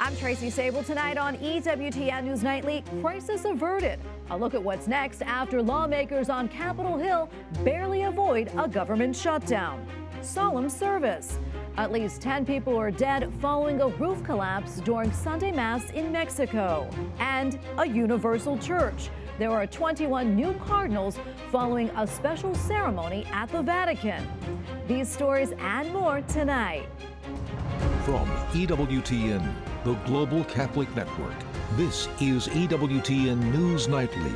I'm Tracy Sabol. Tonight on EWTN News Nightly, crisis averted. A look at what's next after lawmakers on Capitol Hill barely avoid a government shutdown. Solemn service. At least 10 people are dead following a roof collapse during Sunday Mass in Mexico. And a universal church. There are 21 new Cardinals following a special ceremony at the Vatican. These stories and more tonight. From EWTN, the Global Catholic Network, this is EWTN News Nightly.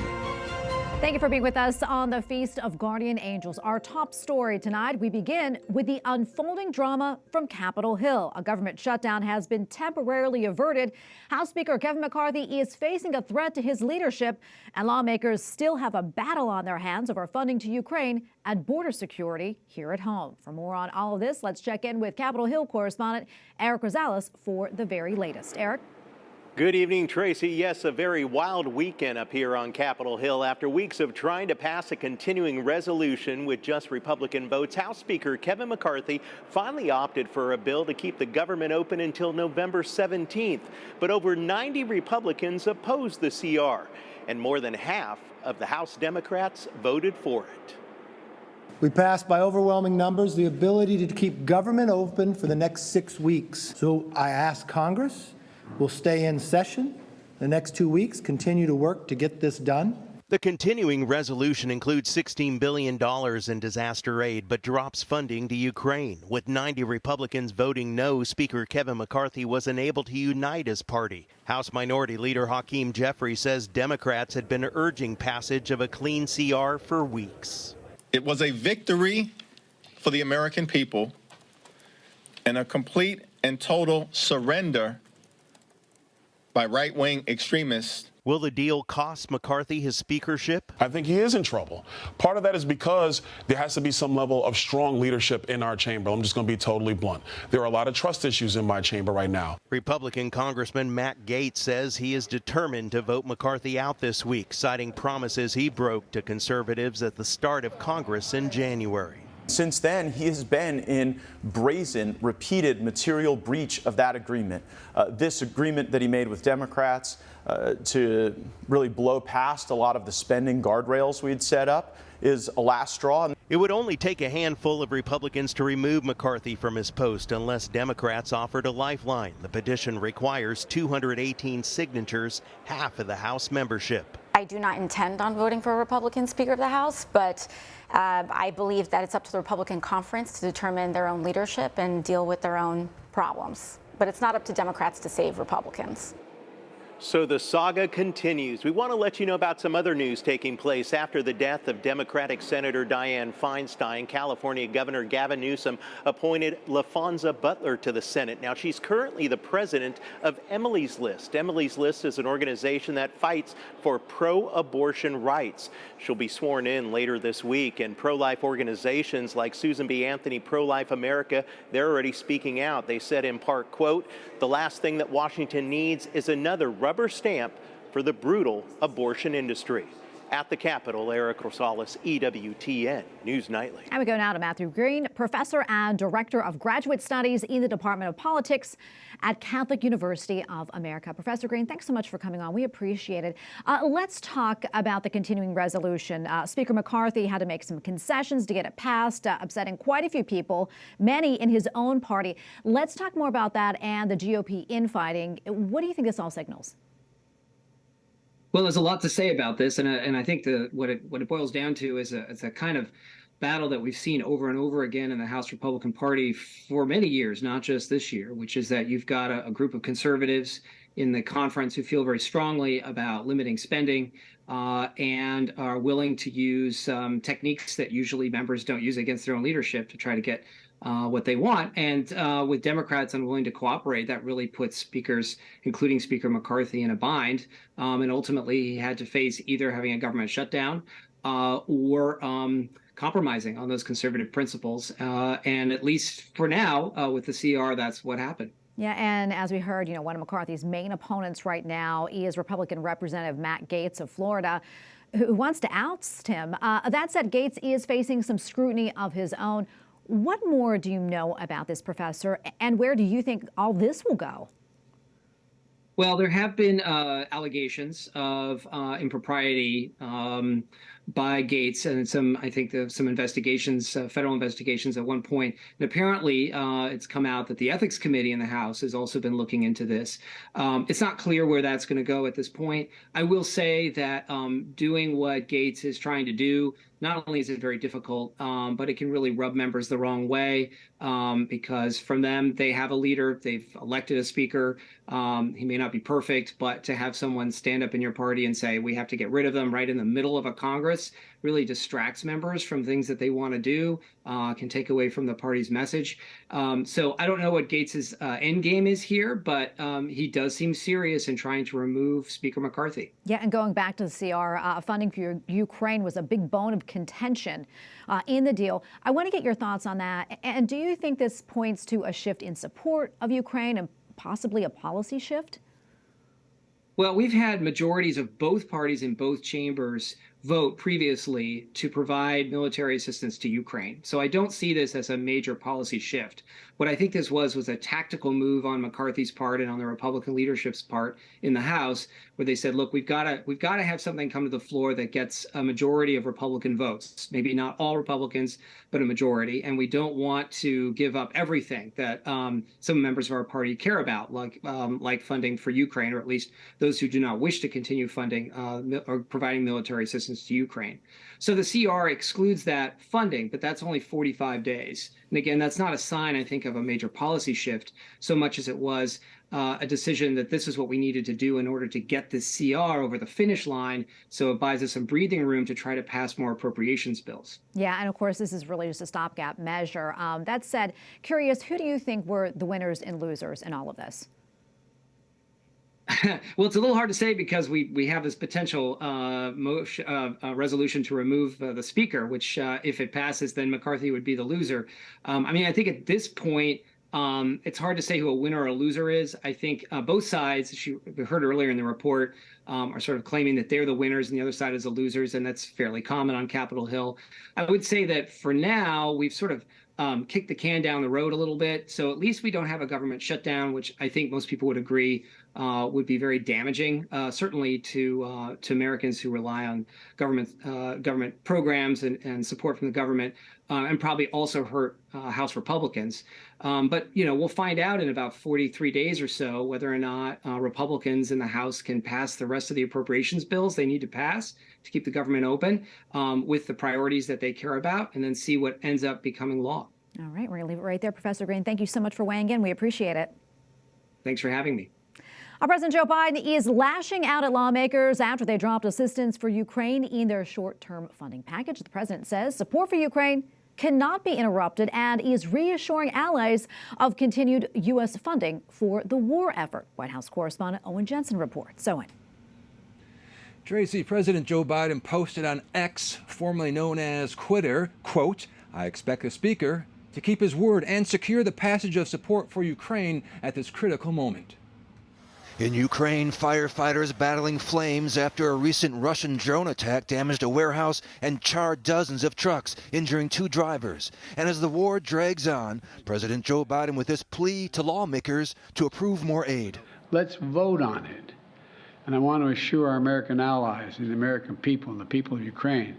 Thank you for being with us on the Feast of Guardian Angels. Our top story tonight, we begin with the unfolding drama from Capitol Hill. A government shutdown has been temporarily averted. House Speaker Kevin McCarthy is facing a threat to his leadership, and lawmakers still have a battle on their hands over funding to Ukraine and border security here at home. For more on all of this, let's check in with Capitol Hill correspondent Eric Rosales for the very latest. Eric? Good evening, Tracy. Yes, a very wild weekend up here on Capitol Hill. After weeks of trying to pass a continuing resolution with just Republican votes, House Speaker Kevin McCarthy finally opted for a bill to keep the government open until November 17th. But over 90 Republicans opposed the CR, and more than half of the House Democrats voted for it. We passed by overwhelming numbers the ability to keep government open for the next 6 weeks. So I asked Congress, we'll stay in session the next 2 weeks, continue to work to get this done. The continuing resolution includes $16 billion in disaster aid, but drops funding to Ukraine. With 90 Republicans voting no, Speaker Kevin McCarthy was unable to unite his party. House Minority Leader Hakeem Jeffrey says Democrats had been urging passage of a clean CR for weeks. It was a victory for the American people and a complete and total surrender by right-wing extremists. Will the deal cost McCarthy his speakership? I think he is in trouble. Part of that is because there has to be some level of strong leadership in our chamber. I'm just going to be totally blunt. There are a lot of trust issues in my chamber right now. Republican Congressman Matt Gaetz says he is determined to vote McCarthy out this week, citing promises he broke to conservatives at the start of Congress in January. Since then, he has been in brazen, repeated material breach of that agreement. This agreement that he made with Democrats to really blow past a lot of the spending guardrails we had set up is a last straw. It would only take a handful of Republicans to remove McCarthy from his post unless Democrats offered a lifeline. The petition requires 218 signatures, half of the House membership. I do not intend on voting for a Republican Speaker of the House, but I believe that it's up to the Republican conference to determine their own leadership and deal with their own problems. But it's not up to Democrats to save Republicans. So the saga continues. We want to let you know about some other news taking place after the death of Democratic Senator Dianne Feinstein. California Governor Gavin Newsom appointed LaFonza Butler to the Senate. Now, she's currently the president of Emily's List. Emily's List is an organization that fights for pro-abortion rights. She'll be sworn in later this week, and pro-life organizations like Susan B. Anthony Pro-Life America, they're already speaking out. They said in part, quote, "The last thing that Washington needs is another rubber stamp for the brutal abortion industry." At the Capitol, Eric Rosales, EWTN News Nightly. And we go now to Matthew Green, professor and director of graduate studies in the Department of Politics at Catholic University of America. Professor Green, thanks so much for coming on. We appreciate it. Let's talk about the continuing resolution. Speaker McCarthy had to make some concessions to get it passed, upsetting quite a few people, many in his own party. Let's talk more about that and the GOP infighting. What do you think this all signals? Well, there's a lot to say about this, and I think what it boils down to is a kind of battle that we've seen over and over again in the House Republican Party for many years, not just this year, which is that you've got a group of conservatives in the conference who feel very strongly about limiting spending and are willing to use techniques that usually members don't use against their own leadership to try to get what they want. And with Democrats unwilling to cooperate, that really puts speakers, including Speaker McCarthy, in a bind. And ultimately, he had to face either having a government shutdown or compromising on those conservative principles. And at least for now, with the CR, that's what happened. Yeah, and as we heard, one of McCarthy's main opponents right now is Republican Representative Matt Gaetz of Florida, who wants to oust him. That said, Gaetz is facing some scrutiny of his own. What more do you know about this, Professor, and where do you think all this will go? Well, there have been allegations of impropriety by Gates and I think some investigations, federal investigations at one point. And apparently, it's come out that the Ethics Committee in the House has also been looking into this. It's not clear where that's going to go at this point. I will say that doing what Gates is trying to do, not only is it very difficult, but it can really rub members the wrong way because from them, they have a leader, they've elected a speaker. He may not be perfect, but to have someone stand up in your party and say, we have to get rid of them right in the middle of a Congress really distracts members from things that they want to do, can take away from the party's message. So I don't know what Gates's end game is here, but he does seem serious in trying to remove Speaker McCarthy. Yeah, and going back to the CR, funding for Ukraine was a big bone of contention in the deal. I want to get your thoughts on that. And do you think this points to a shift in support of Ukraine and possibly a policy shift? Well, we've had majorities of both parties in both chambers vote previously to provide military assistance to Ukraine. So I don't see this as a major policy shift. What I think this was a tactical move on McCarthy's part and on the Republican leadership's part in the House, where they said, look, we've got to have something come to the floor that gets a majority of Republican votes, maybe not all Republicans, but a majority. And we don't want to give up everything that some members of our party care about, like funding for Ukraine, or at least those who do not wish to continue funding or providing military assistance to Ukraine. So the CR excludes that funding, but that's only 45 days. And again, that's not a sign, I think, of a major policy shift so much as it was a decision that this is what we needed to do in order to get this CR over the finish line. So it buys us some breathing room to try to pass more appropriations bills. Yeah, and of course, this is really just a stopgap measure. That said, curious, who do you think were the winners and losers in all of this? Well, it's a little hard to say because we have this potential resolution to remove the speaker, which if it passes, then McCarthy would be the loser. I mean, I think at this point, it's hard to say who a winner or a loser is. I think both sides, we heard earlier in the report, are sort of claiming that they're the winners and the other side is the losers, and that's fairly common on Capitol Hill. I would say that for now, we've sort of kicked the can down the road a little bit. So at least we don't have a government shutdown, which I think most people would agree would be very damaging, certainly to Americans who rely on government programs and support from the government, and probably also hurt House Republicans. But, we'll find out in about 43 days or so whether or not Republicans in the House can pass the rest of the appropriations bills they need to pass to keep the government open with the priorities that they care about, and then see what ends up becoming law. All right, we're going to leave it right there. Professor Green, thank you so much for weighing in. We appreciate it. Thanks for having me. President Joe Biden is lashing out at lawmakers after they dropped assistance for Ukraine in their short-term funding package. The president says support for Ukraine cannot be interrupted and is reassuring allies of continued U.S. funding for the war effort. White House correspondent Owen Jensen reports. Owen. Tracy, President Joe Biden posted on X, formerly known as Twitter, quote, "I expect the Speaker to keep his word and secure the passage of support for Ukraine at this critical moment." In Ukraine, firefighters battling flames after a recent Russian drone attack damaged a warehouse and charred dozens of trucks, injuring 2 drivers. And as the war drags on, President Joe Biden with this plea to lawmakers to approve more aid. Let's vote on it. And I want to assure our American allies and the American people and the people of Ukraine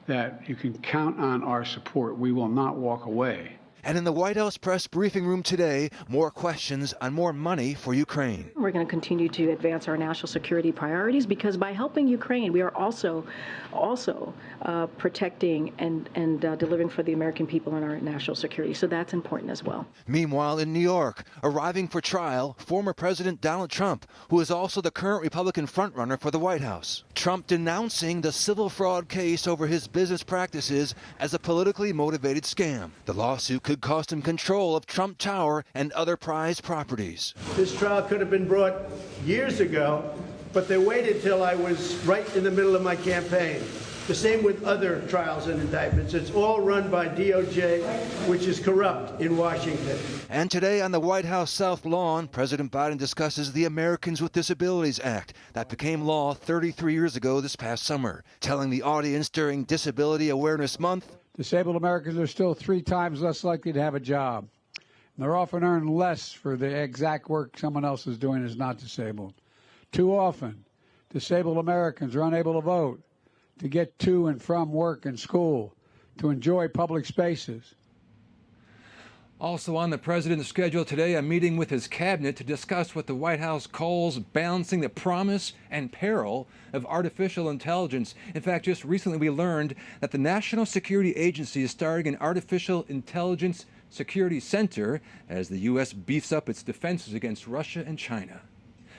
that you can count on our support. We will not walk away. And in the White House press briefing room today, more questions on more money for Ukraine. We're going to continue to advance our national security priorities because by helping Ukraine, we are also protecting and delivering for the American people and our national security. So that's important as well. Meanwhile, in New York, arriving for trial, former President Donald Trump, who is also the current Republican frontrunner for the White House. Trump denouncing the civil fraud case over his business practices as a politically motivated scam. The lawsuit could cost him control of Trump Tower and other prized properties. This trial could have been brought years ago, but they waited till I was right in the middle of my campaign. The same with other trials and indictments. It's all run by DOJ, which is corrupt in Washington. And today on the White House South Lawn, President Biden discusses the Americans with Disabilities Act that became law 33 years ago this past summer, telling the audience during Disability Awareness Month, disabled Americans are still 3 times less likely to have a job. They're often earn less for the exact work someone else is doing who's not disabled. Too often, disabled Americans are unable to vote, to get to and from work and school, to enjoy public spaces. Also on the president's schedule today, a meeting with his cabinet to discuss what the White House calls balancing the promise and peril of artificial intelligence. In fact, just recently we learned that the National Security Agency is starting an artificial intelligence security center as the U.S. beefs up its defenses against Russia and China.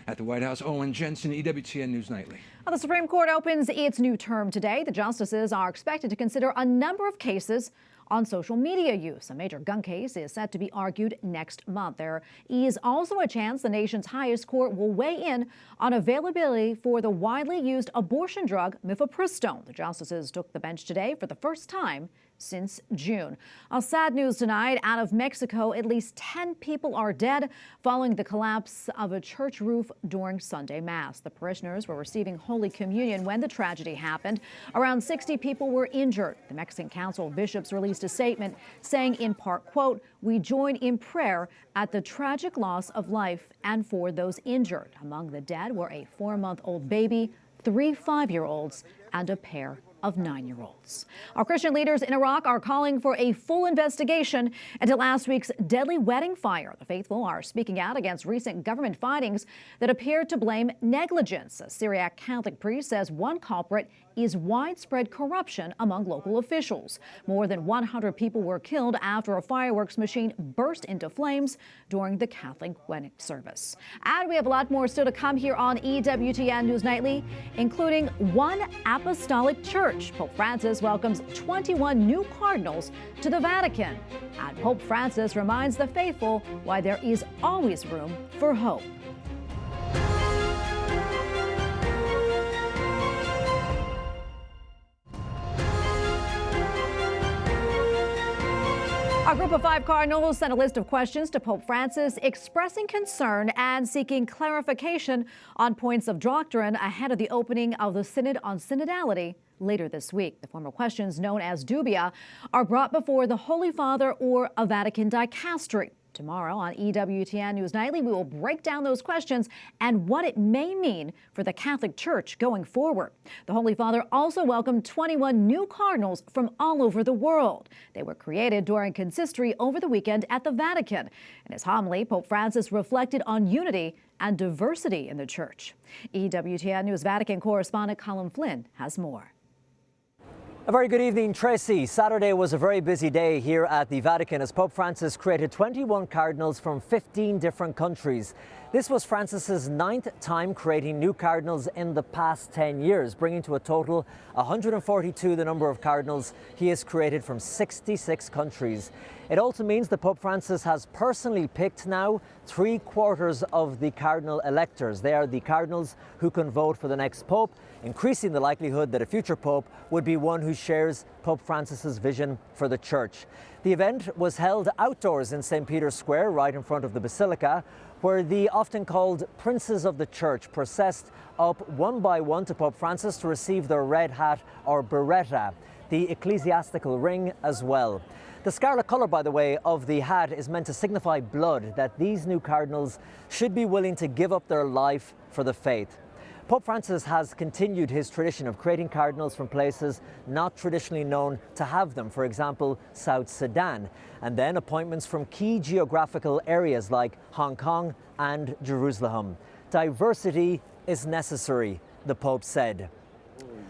At the White House, Owen Jensen, EWTN News Nightly. Well, the Supreme Court opens its new term today. The justices are expected to consider a number of cases on social media use. A major gun case is set to be argued next month. There is also a chance the nation's highest court will weigh in on availability for the widely used abortion drug mifepristone. The justices took the bench today for the first time since June. Sad news tonight out of Mexico. At least 10 people are dead following the collapse of a church roof during Sunday Mass. The parishioners were receiving Holy Communion when the tragedy happened. Around 60 people were injured. The Mexican Council of Bishops released a statement saying in part, quote, "We join in prayer at the tragic loss of life and for those injured." Among the dead were a 4-month-old baby, 3 5-year-olds, and a pair of 9-year-olds. Our Christian leaders in Iraq are calling for a full investigation into last week's deadly wedding fire. The faithful are speaking out against recent government findings that appear to blame negligence. A Syriac Catholic priest says one culprit is widespread corruption among local officials. More than 100 people were killed after a fireworks machine burst into flames during the Catholic wedding service. And we have a lot more still to come here on EWTN News Nightly, including one apostolic church. Pope Francis welcomes 21 new cardinals to the Vatican. And Pope Francis reminds the faithful why there is always room for hope. A group of 5 cardinals sent a list of questions to Pope Francis expressing concern and seeking clarification on points of doctrine ahead of the opening of the Synod on Synodality later this week. The formal questions, known as dubia, are brought before the Holy Father or a Vatican dicastery. Tomorrow on EWTN News Nightly, we will break down those questions and what it may mean for the Catholic Church going forward. The Holy Father also welcomed 21 new cardinals from all over the world. They were created during consistory over the weekend at the Vatican. In his homily, Pope Francis reflected on unity and diversity in the Church. EWTN News Vatican correspondent Colin Flynn has more. A very good evening, Tracy. Saturday was a very busy day here at the Vatican as Pope Francis created 21 cardinals from 15 different countries. This was Francis's 9th time creating new cardinals in the past 10 years, bringing to a total 142 the number of cardinals he has created from 66 countries. It also means that Pope Francis has personally picked now 3/4 of the cardinal electors. They are the cardinals who can vote for the next pope, increasing the likelihood that a future pope would be one who shares Pope Francis's vision for the Church. The event was held outdoors in St. Peter's Square, right in front of the Basilica, where the often called Princes of the Church processed up one by one to Pope Francis to receive their red hat or biretta, the ecclesiastical ring as well. The scarlet colour, by the way, of the hat is meant to signify blood, that these new cardinals should be willing to give up their life for the faith. Pope Francis has continued his tradition of creating cardinals from places not traditionally known to have them, for example, South Sudan, and then appointments from key geographical areas like Hong Kong and Jerusalem. Diversity is necessary, the Pope said.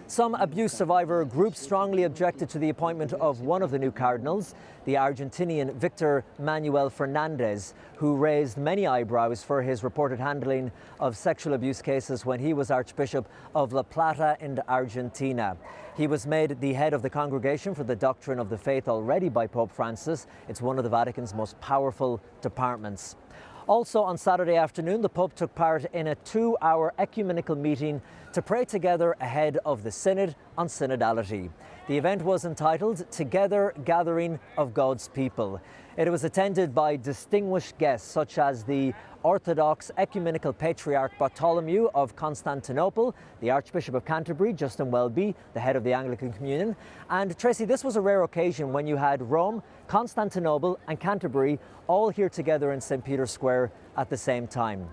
Some abuse survivor groups strongly objected to the appointment of one of the new cardinals, the Argentinian Victor Manuel Fernandez, who raised many eyebrows for his reported handling of sexual abuse cases when he was Archbishop of La Plata in Argentina. He was made the head of the Congregation for the Doctrine of the Faith already by Pope Francis. It's one of the Vatican's most powerful departments. Also on Saturday afternoon, the Pope took part in a 2-hour ecumenical meeting to pray together ahead of the Synod on Synodality. The event was entitled Together Gathering of God's People. It was attended by distinguished guests such as the Orthodox Ecumenical Patriarch Bartholomew of Constantinople, the Archbishop of Canterbury, Justin Welby, the head of the Anglican Communion. And Tracy, this was a rare occasion when you had Rome, Constantinople and Canterbury all here together in St. Peter's Square at the same time.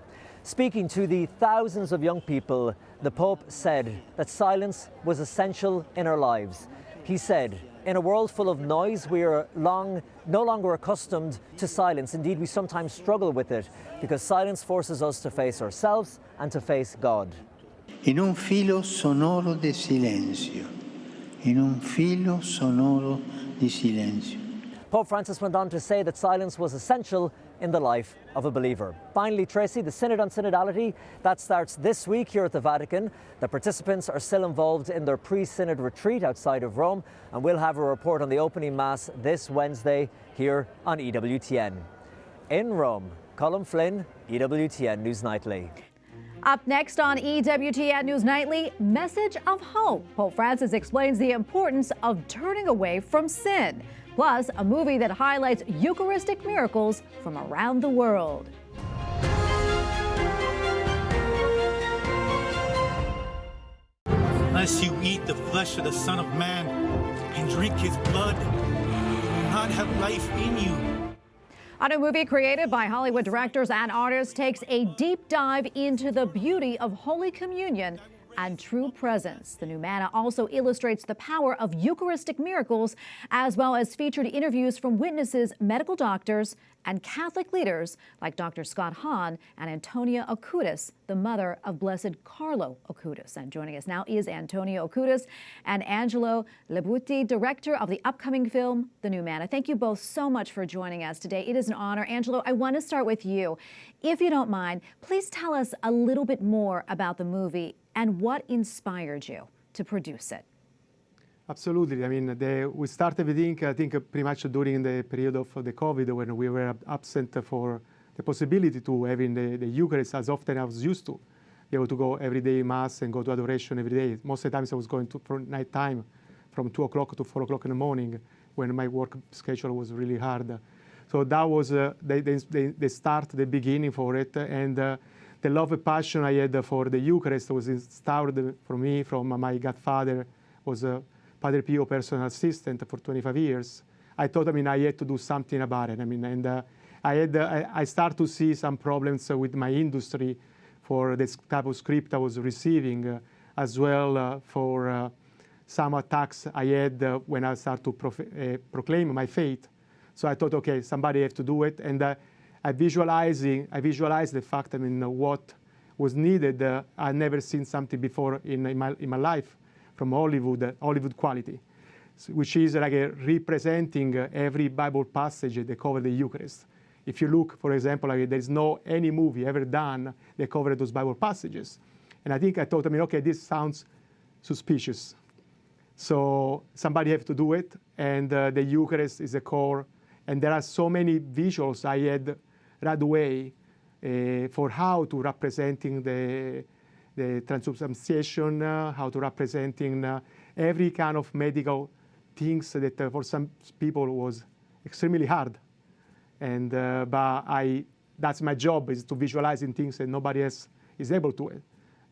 Speaking to the thousands of young people, the Pope said that silence was essential in our lives. He said, in a world full of noise, we are no longer accustomed to silence. Indeed, we sometimes struggle with it because silence forces us to face ourselves and to face God. In un filo sonoro di silenzio. In un filo sonoro di silenzio. Pope Francis went on to say that silence was essential in the life of a believer. Finally, Tracy, the Synod on Synodality, that starts this week here at the Vatican. The participants are still involved in their pre-Synod retreat outside of Rome, and we'll have a report on the opening Mass this Wednesday here on EWTN. In Rome, Colin Flynn, EWTN News Nightly. Up next on EWTN News Nightly, Message of Hope. Pope Francis explains the importance of turning away from sin. Plus, a movie that highlights Eucharistic miracles from around the world. Unless you eat the flesh of the Son of Man and drink his blood, you will not have life in you. A new movie created by Hollywood directors and artists takes a deep dive into the beauty of Holy Communion and true presence. The new manna also illustrates the power of Eucharistic miracles, as well as featured interviews from witnesses, medical doctors, and Catholic leaders like Dr. Scott Hahn and Antonia Acutis, the mother of Blessed Carlo Acutis. And joining us now is Antonia Acutis and Angelo Lebuti, director of the upcoming film, The New Manna. Thank you both so much for joining us today. It is an honor. Angelo, I want to start with you. If you don't mind, please tell us a little bit more about the movie and what inspired you to produce it. Absolutely. I mean, we started everything, I think, pretty much during the period of the COVID, when we were absent for the possibility to having the Eucharist as often as I was used to. Be able to go every day Mass and go to adoration every day. Most of the times I was going to for night time from 2 o'clock to 4 o'clock in the morning when my work schedule was really hard. So that was the start, the beginning for it. And the love and passion I had for the Eucharist was installed for me from my godfather, was Padre Pio personal assistant for 25 years. I thought, I had to do something about it. And I started to see some problems with my industry for this type of script I was receiving, as well for some attacks I had when I started to proclaim my faith. So I thought, okay, somebody has to do it. And I visualized the fact, what was needed. I'd never seen something before in my life from Hollywood quality, which is like representing every Bible passage that covers the Eucharist. If you look, for example, there's no any movie ever done that covered those Bible passages. And I thought, okay, this sounds suspicious. So somebody have to do it, and the Eucharist is the core. And there are so many visuals I had right away for how to representing the transubstantiation, how to representing every kind of medical things that for some people was extremely hard. And that's my job, is to visualizing things that nobody else is able to.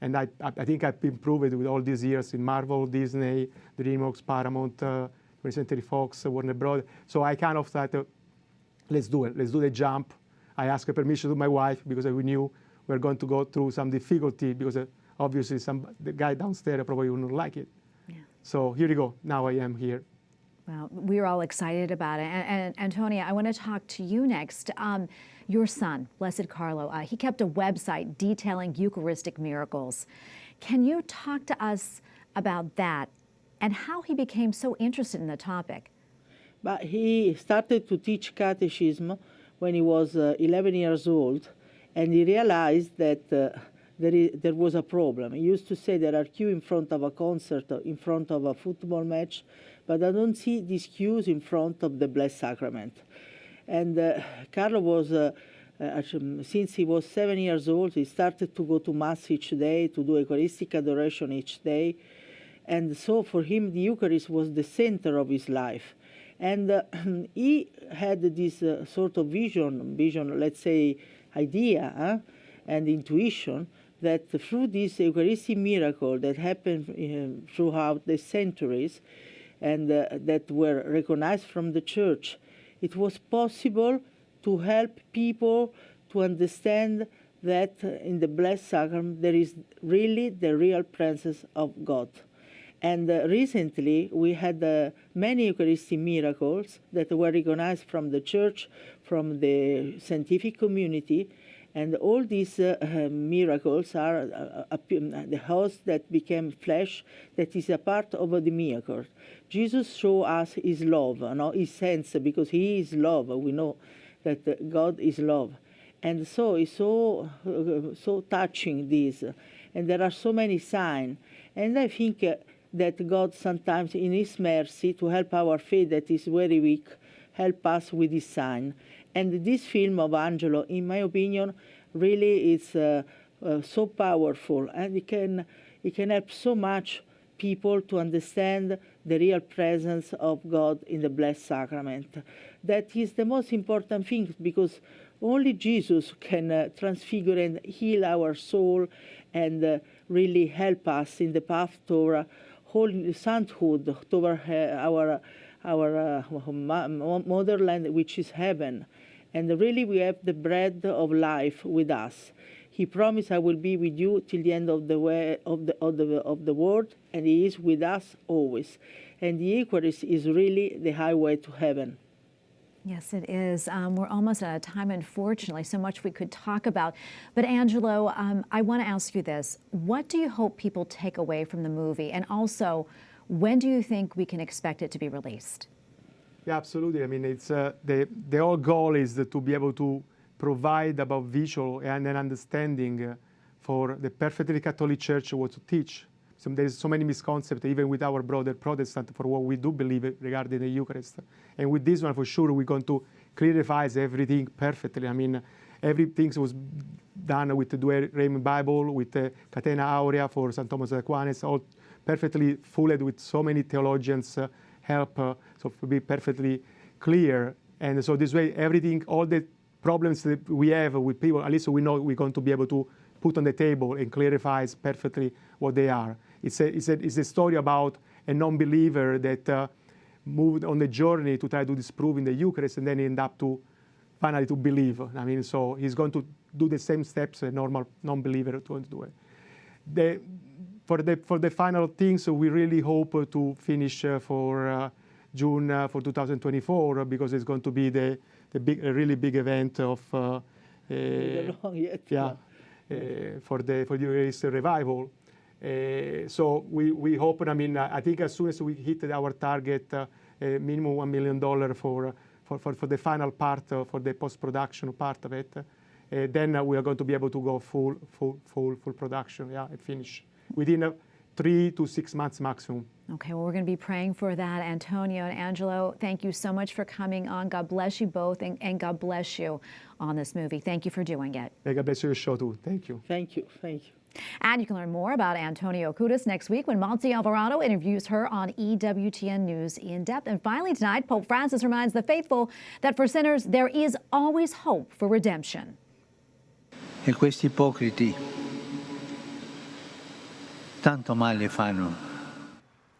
And I think I've improved with all these years in Marvel, Disney, DreamWorks, Paramount, 20th Century Fox, Warner Bros. So I kind of thought, let's do it. Let's do the jump. I asked permission to my wife because we knew we were going to go through some difficulty because obviously the guy downstairs probably wouldn't like it. Yeah. So here you go. Now I am here. Well, we're all excited about it. And Antonia, I want to talk to you next. Your son, Blessed Carlo, he kept a website detailing Eucharistic miracles. Can you talk to us about that and how he became so interested in the topic? But he started to teach catechism when he was 11 years old, and he realized that there was a problem. He used to say there are queues in front of a concert, in front of a football match, but I don't see these queues in front of the Blessed Sacrament. And Carlo was, since he was 7 years old, he started to go to Mass each day, to do Eucharistic adoration each day. And so for him, the Eucharist was the center of his life. And he had this sort of vision, let's say, idea and intuition that through this Eucharistic miracle that happened throughout the centuries and that were recognized from the Church, it was possible to help people to understand that in the Blessed Sacrament there is really the real presence of God. And recently we had many Eucharistic miracles that were recognized from the Church, from the scientific community, and all these miracles are the host that became flesh, that is a part of the miracle. Jesus showed us his love, his sense, because he is love. We know that God is love. And so it's so touching this. And there are so many signs. And I think that God sometimes in his mercy to help our faith that is very weak, help us with his sign. And this film of Angelo, in my opinion, really is so powerful, and it can help so much people to understand the real presence of God in the Blessed Sacrament. That is the most important thing, because only Jesus can transfigure and heal our soul and really help us in the path toward holy sainthood, toward our motherland, which is heaven. And really we have the bread of life with us. He promised, I will be with you till the end of the way of the world, and he is with us always. And the Eucharist is really the highway to heaven. Yes, it is. We're almost out of time, unfortunately. So much we could talk about. But Angelo, I want to ask you this. What do you hope people take away from the movie? And also, when do you think we can expect it to be released? Yeah, absolutely. I mean, it's the whole goal is to be able to provide about visual and an understanding for the perfectly Catholic Church what to teach. So there's so many misconceptions, even with our brother Protestant, for what we do believe regarding the Eucharist. And with this one, for sure, we're going to clarify everything perfectly. I mean, everything was done with the Due Rem Bible, with the Catena Aurea for St. Thomas Aquinas, all perfectly full with so many theologians help so to be perfectly clear. And so this way, everything, all the problems that we have with people, at least we know we're going to be able to put on the table and clarify perfectly what they are. It's a story about a non-believer that moved on the journey to try to disprove in the Eucharist and then end up to finally to believe. I mean, so he's going to do the same steps a normal non-believer is going to do it. For the final things, we really hope to finish for June for 2024, because it's going to be a really big event of for the Eucharist revival. So we hope. I mean, I think as soon as we hit our target, minimum $1 million for the final part, for the post-production part of it, then we are going to be able to go full production, and finish within 3 to 6 months maximum. Okay, well, we're going to be praying for that. Antonio and Angelo, thank you so much for coming on. God bless you both, and God bless you on this movie. Thank you for doing it. God bless your show too. Thank you. Thank you. Thank you. And you can learn more about Antonia Acutis next week when Monty Alvarado interviews her on EWTN News in depth. And finally tonight, Pope Francis reminds the faithful that for sinners there is always hope for redemption. E questi ipocriti tanto male fanno.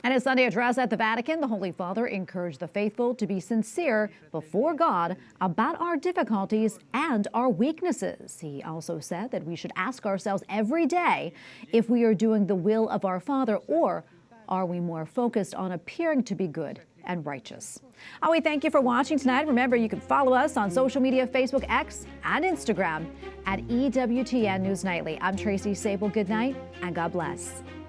In his Sunday address at the Vatican, the Holy Father encouraged the faithful to be sincere before God about our difficulties and our weaknesses. He also said that we should ask ourselves every day if we are doing the will of our Father, or are we more focused on appearing to be good and righteous. We thank you for watching tonight. Remember, you can follow us on social media, Facebook, X, and Instagram at EWTN News Nightly. I'm Tracy Sabol. Good night, and God bless.